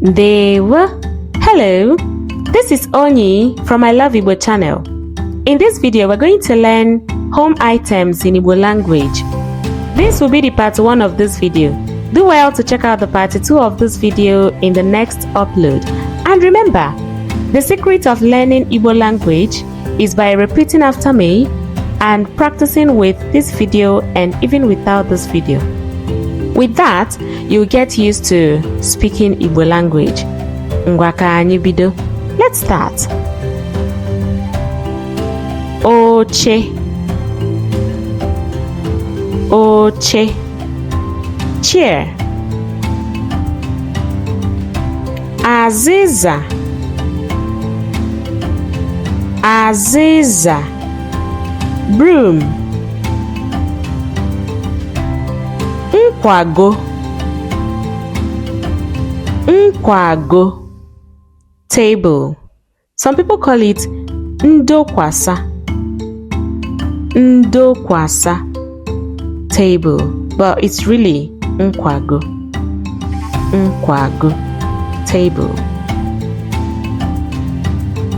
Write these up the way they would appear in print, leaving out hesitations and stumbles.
Ndeewo. Hello, this is Onyi from iloveigbo channel. In this video, we're going to learn home items in Igbo language. This will be the part 1 of this video. Do well to check out the part 2 of this video in the next upload. And remember, the secret of learning Igbo language is by repeating after me and practicing with this video and even without this video. With that, you'll get used to speaking Igbo language. Ngwa ka anyị bido. Let's start. Oche. Oche. Chair. Aziza. Aziza. Broom. Nkwago. Nkwago. Table. Some people call it ndokwasa. Ndokwasa. Table. But it's really nkwago. Nkwago. Table.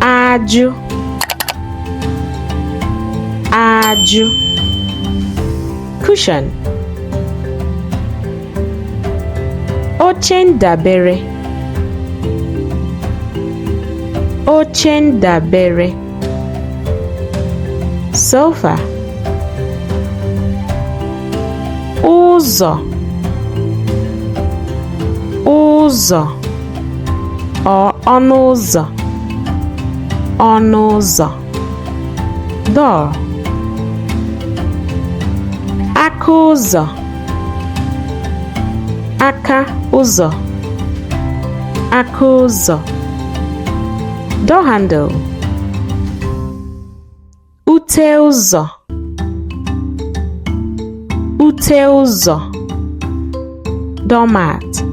Aju. Aju. Cushion. Oche ndabere. Oche ndabere. Sofa. Ụzọ. Ụzọ. Or ọnụ ụzọ. Ọnụ ụzọ. Door. Aka ụzọ. Aka ụzọ. Aka ụzọ. Door handle. Ute ụzọ. Ute ụzọ. Doormat.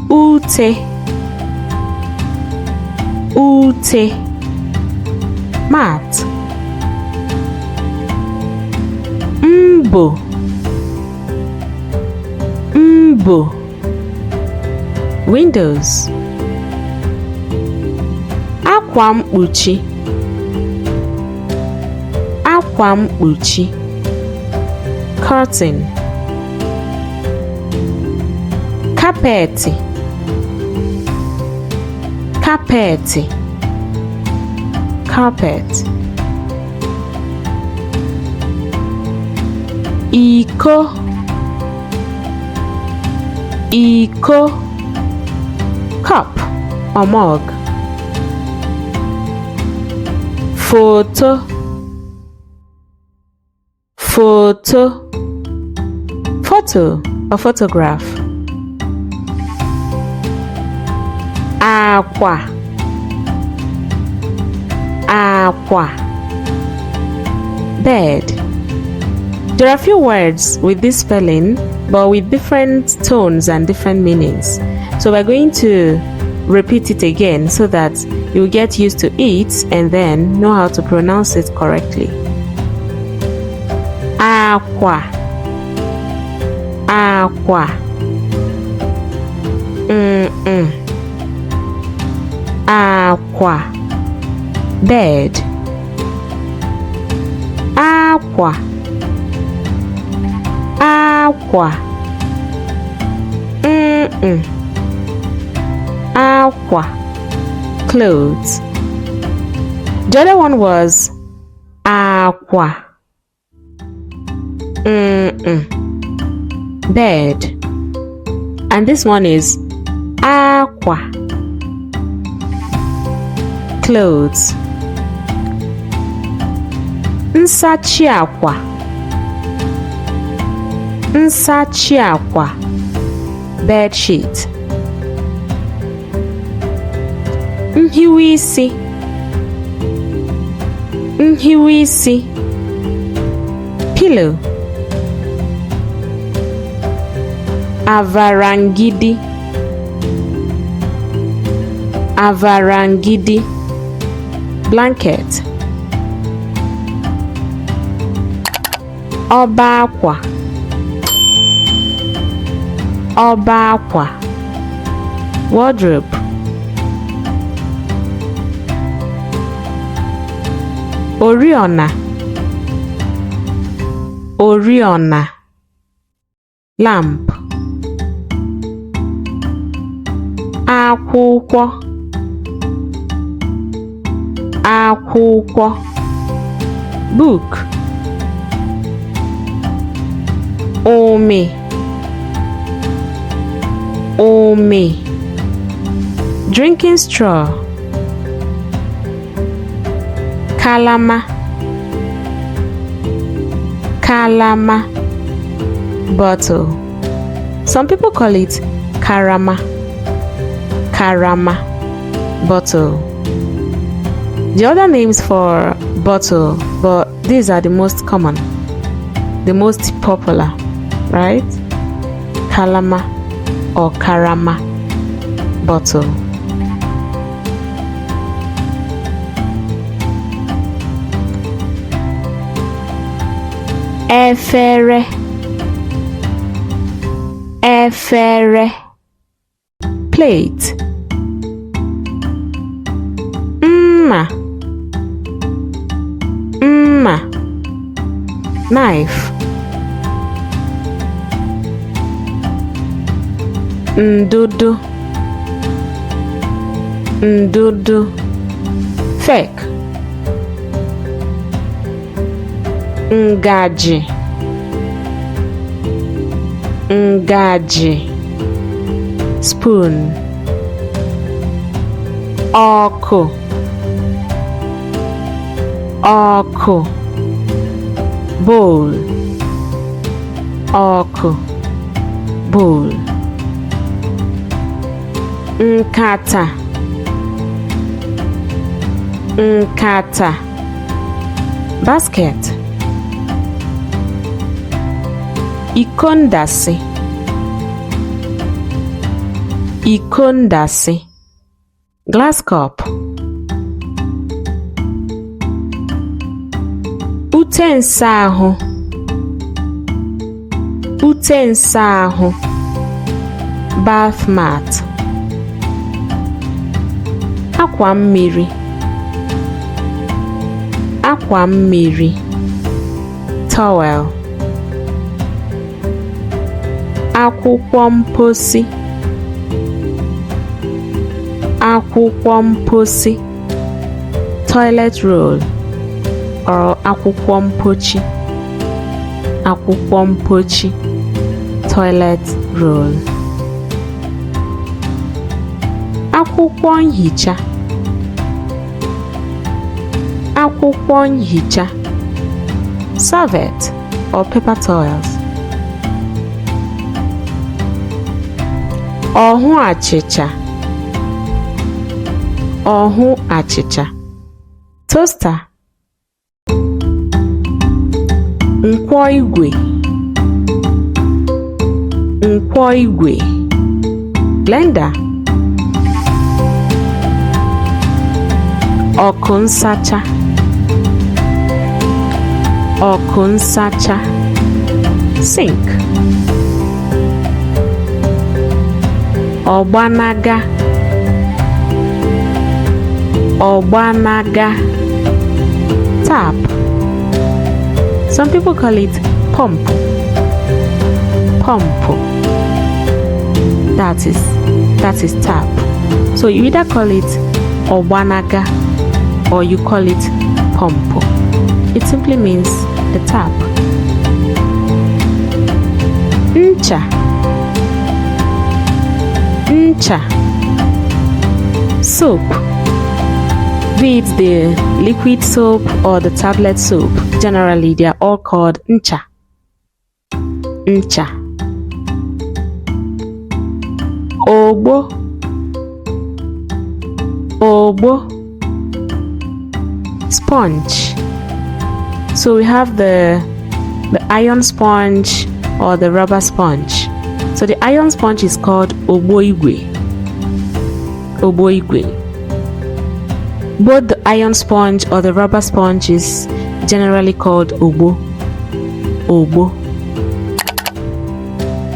Ute. Ute. Mat. Mbo. Mbo. Windows. Akwa mkpuchi. Akwa mkpuchi. Curtain. Kapeti. Kapeti. Carpet. Iko. Iko. Cup or mug. Photo. Photo. Photo or photograph. Aqua. Aqua. Bed. There are a few words with this spelling, but with different tones and different meanings. So we're going to repeat it again so that you'll get used to it and then know how to pronounce it correctly. Aqua. Aqua. Aqua. Bed. Aqua. Aqua. Aqua. Clothes. The other one was aqua. Bed. And this one is aqua. Clothes. Nsachi aqua. Nsachi aqua. Bed sheet. Nhiwisi. Nhiwisi. Pillow. Avarangidi. Avarangidi. Blanket. Ọba akwa. ọba akwa, wardrobe. Oriọna, oriọna, lamp. Akwụkwọ, akwụkwọ, book. Ome, ome, drinking straw. Kalama, kalama, bottle. Some people call it karama, karama, bottle. The other names for bottle, but these are the most common, the most popular, right? Kalama or karama, bottle. Efere, efere, plate. Mma, mma, knife. Ndudu, ndudu, fake. Ngaji, ngaji, spoon. Ọkụ, ọkụ, bowl. Ọkụ, bowl. Nkata, nkata, basket. Iko ndasị, iko ndasị, glass cup. Ute nsa ahụ, ute nsa ahụ, bath mat. Akwa mmiri, akwa mmiri, towel. Akwụkwọ mposi, akwụkwọ mposi, toilet roll or akwụkwọ mpochi, akwụkwọ mpochi, toilet roll. Akwụkwọ nhicha, akwụkwọ nhicha, serviette or paper towels. Ọhụ achịcha, ọhụ achịcha, toaster. Nkwọ igwe, nkwọ igwe, blender. Ọkụ nsacha, ọkụ nsacha, sink. Ọgbanaga, ọgbanaga, tap. Some people call it pump, pump. That is tap. So you either call it ọgbanaga or you call it pump. It simply means the tap. Ncha, ncha, soap. Be it the liquid soap or the tablet soap, generally they are all called ncha. Ncha. Ogbo, ogbo, sponge. So we have the iron sponge or the rubber sponge. So the iron sponge is called ogboigwe. Ogboigwe. Both the iron sponge or the rubber sponge is generally called ogbo. Ogbo.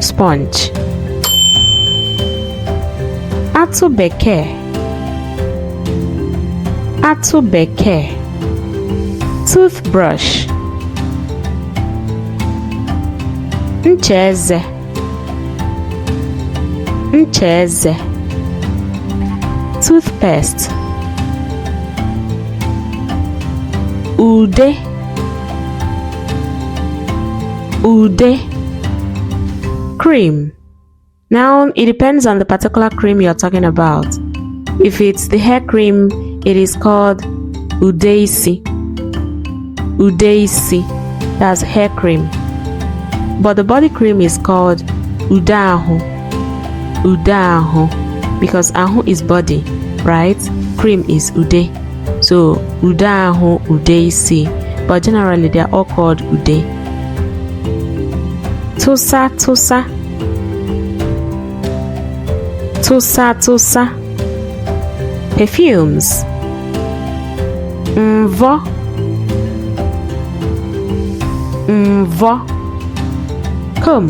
Sponge. Atụ bekee. Atụ bekee. Toothbrush. Ncha eze. Ncha eze. Toothpaste. Ude. Ude. Cream. Now, it depends on the particular cream you're talking about. If it's the hair cream, it is called udeisi. Udeisi. That's hair cream. But the body cream is called udahu. Udahu. Because ahu is body, right? Cream is ude. So, udahu, udeisi. But generally, they are all called ude. Tusa, tusa. Tusa, tusa. Perfumes. Mvo. Mvo. Comb.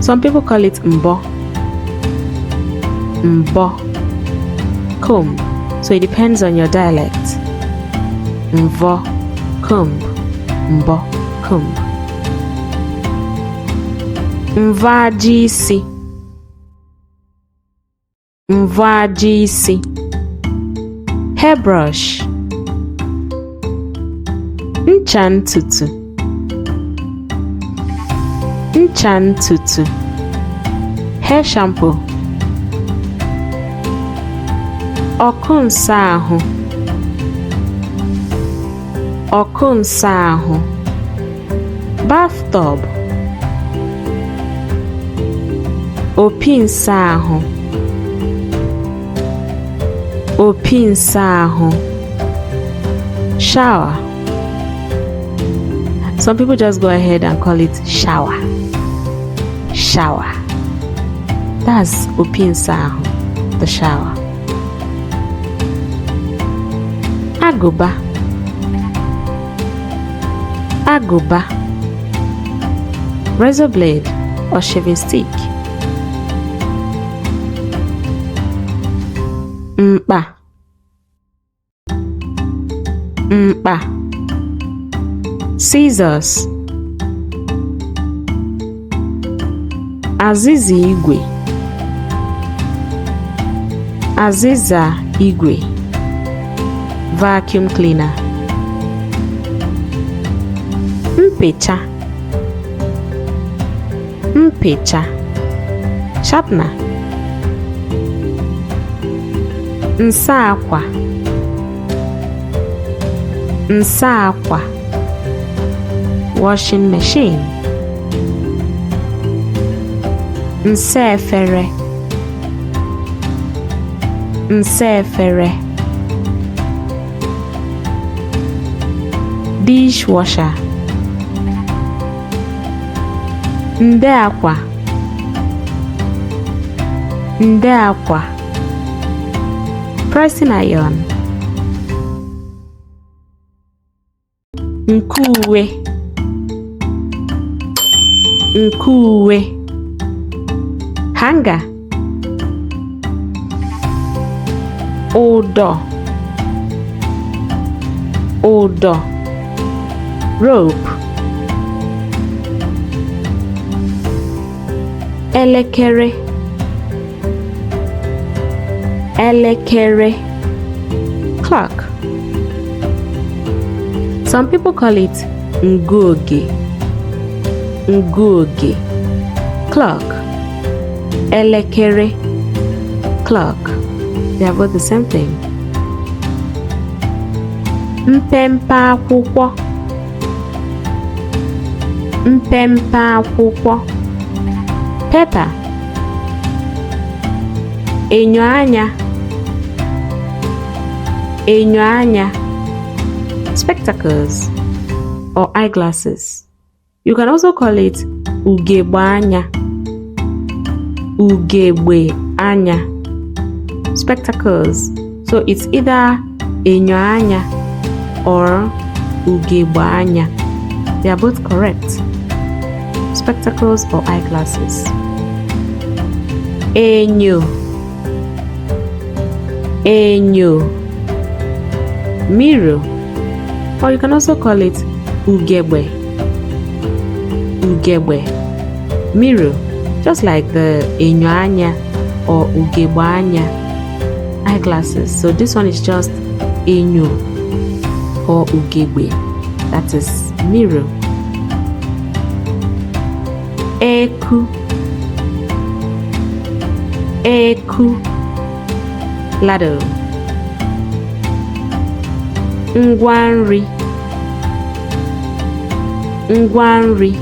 Some people call it mbo. Mbo. Comb. So it depends on your dialect. Mvo. Comb. Mbo. Comb. Mvajisi. Mvajisi. Hairbrush. Ncha ntutu. Ncha ntutu. Hair shampoo. Ọkụ nsa ahụ. Ọkụ nsa ahụ. Bathtub. Opi nsa ahụ. Opi nsa ahụ. Shower. Some people just go ahead and call it shower. Shower. That's opi nsa ahụ, the shower. Agụba. Agụba. Razor blade or shaving stick. Mkpa. Mkpa. Scissors. Azịza igwe. Azịza igwe. Vacuum cleaner. Mpecha. Mpecha. Sharpener. Nsa akwa. Nsa akwa. Washing machine. Nsa efere. Nsa efere. Dishwasher. Nde akwa. Nde akwa. Pressing iron. Nkuwe. Nkuwe. Hanger. Odo. Odo. Rope. Elekere. Elekere. Clock. Some people call it ngoge. Ngoge. Clock. Elekere. Clock. They are both the same thing. Mpempe akwụkwọ. Mpempe akwụkwọ. Paper. Enyo anya. Enyo anya. Spectacles or eyeglasses. You can also call it ugegbe anya. Ugegbe anya. Spectacles. So it's either enyo anya or ugegbe anya. They are both correct. Spectacles or eyeglasses. enyo, enyo, mirror, or you can also call it ugegbe, ugegbe, mirror, just like the enyo anya or ugegbe anya eyeglasses. So this one is just enyo or ugegbe, that is mirror. Eku, eku, ladder. Ngwa nri, ngwa nri,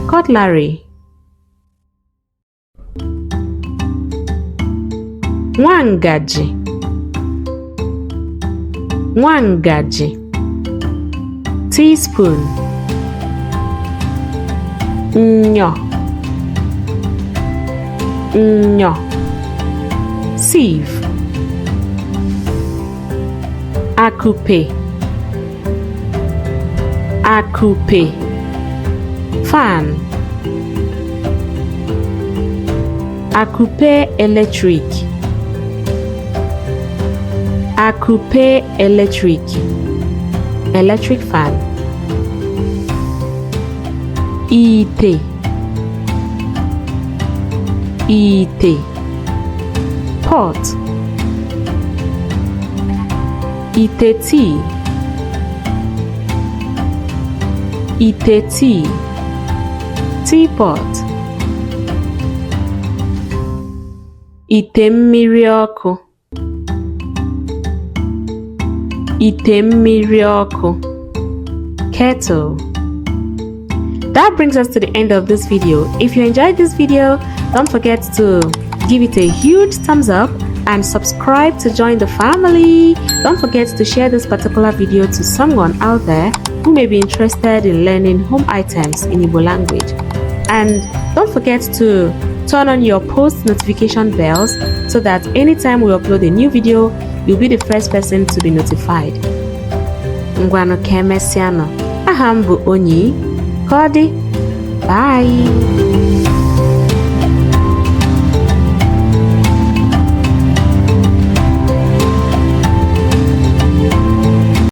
cutlery. Nwa ngaji, nwa ngaji, teaspoon. Nnyo, nnyo, sieve. Akupe, akupe, fan. Akupe electric, akupe electric, electric fan. Ite, ite, pot. Ite tea, ite tea, teapot. Ite mmiri ọkụ, ite mmiri ọkụ, kettle. That brings us to the end of this video. If you enjoyed this video, don't forget to give it a huge thumbs up and subscribe to join the family. Don't forget to share this particular video to someone out there who may be interested in learning home items in Igbo language. And don't forget to turn on your post notification bells so that anytime we upload a new video, you'll be the first person to be notified. Ngwano kemesiano. Aham bu Onyi. Kodi. Bye.